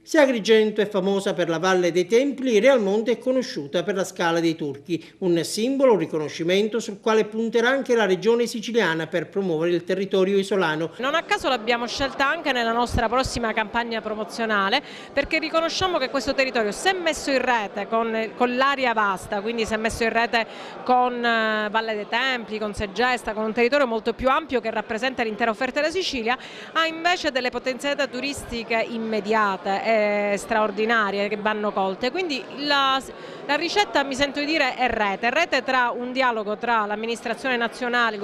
Se Agrigento è famosa per la Valle dei Templi, Realmonte è conosciuta per la Scala dei Turchi, un simbolo, un riconoscimento sul quale punterà anche la regione siciliana per promuovere il territorio isolano. Non a caso l'abbiamo scelta anche nella nostra prossima campagna promozionale, perché riconosciamo che questo territorio, se messo in rete con l'area vasta, quindi se messo in rete con Valle dei Templi, con Segesta, con un territorio molto più ampio che rappresenta l'intera offerta della Sicilia, ha invece delle potenzialità turistiche immediate straordinarie che vanno colte. Quindi la ricetta, mi sento di dire, è rete tra un dialogo tra l'amministrazione nazionale, il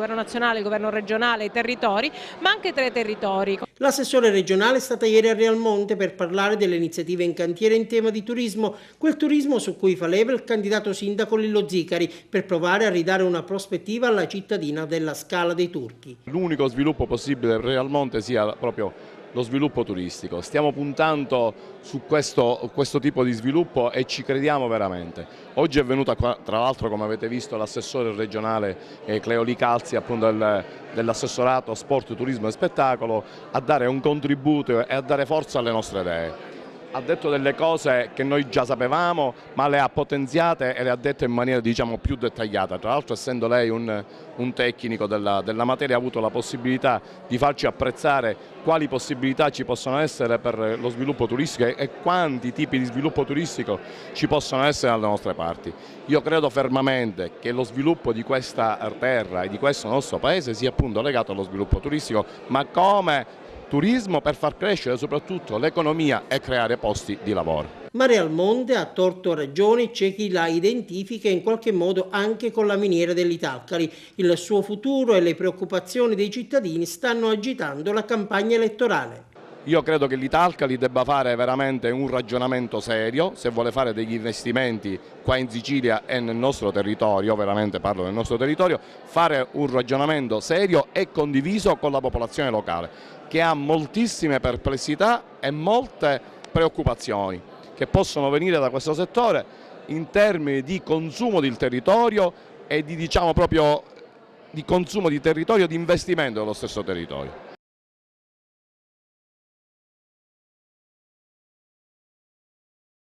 governo regionale, i territori, ma anche tra i territori. L'assessore regionale è stata ieri a Realmonte per parlare delle iniziative in cantiere in tema di turismo, quel turismo su cui fa leva il candidato sindaco Lillo Zicari, per provare a ridare una prospettiva alla cittadina della Scala dei Turchi. L'unico sviluppo possibile per Realmonte sia proprio lo sviluppo turistico. Stiamo puntando su questo tipo di sviluppo e ci crediamo veramente. Oggi è venuta qua, tra l'altro, come avete visto, l'assessore regionale Cleo Licalzi, appunto dell'assessorato Sport, Turismo e Spettacolo, a dare un contributo e a dare forza alle nostre idee. Ha detto delle cose che noi già sapevamo, ma le ha potenziate e le ha dette in maniera, diciamo, più dettagliata. Tra l'altro, essendo lei un tecnico della materia, ha avuto la possibilità di farci apprezzare quali possibilità ci possono essere per lo sviluppo turistico e quanti tipi di sviluppo turistico ci possono essere dalle nostre parti. Io credo fermamente che lo sviluppo di questa terra e di questo nostro paese sia appunto legato allo sviluppo turistico, ma come turismo per far crescere soprattutto l'economia e creare posti di lavoro. Ma Realmonte ha torto ragione, c'è chi la identifica in qualche modo anche con la miniera dell'Italcali. Il suo futuro e le preoccupazioni dei cittadini stanno agitando la campagna elettorale. Io credo che l'Italcali debba fare veramente un ragionamento serio, se vuole fare degli investimenti qua in Sicilia e nel nostro territorio, veramente parlo del nostro territorio, fare un ragionamento serio e condiviso con la popolazione locale, che ha moltissime perplessità e molte preoccupazioni che possono venire da questo settore in termini di consumo del territorio e di, diciamo, proprio di consumo di territorio, di investimento dello stesso territorio.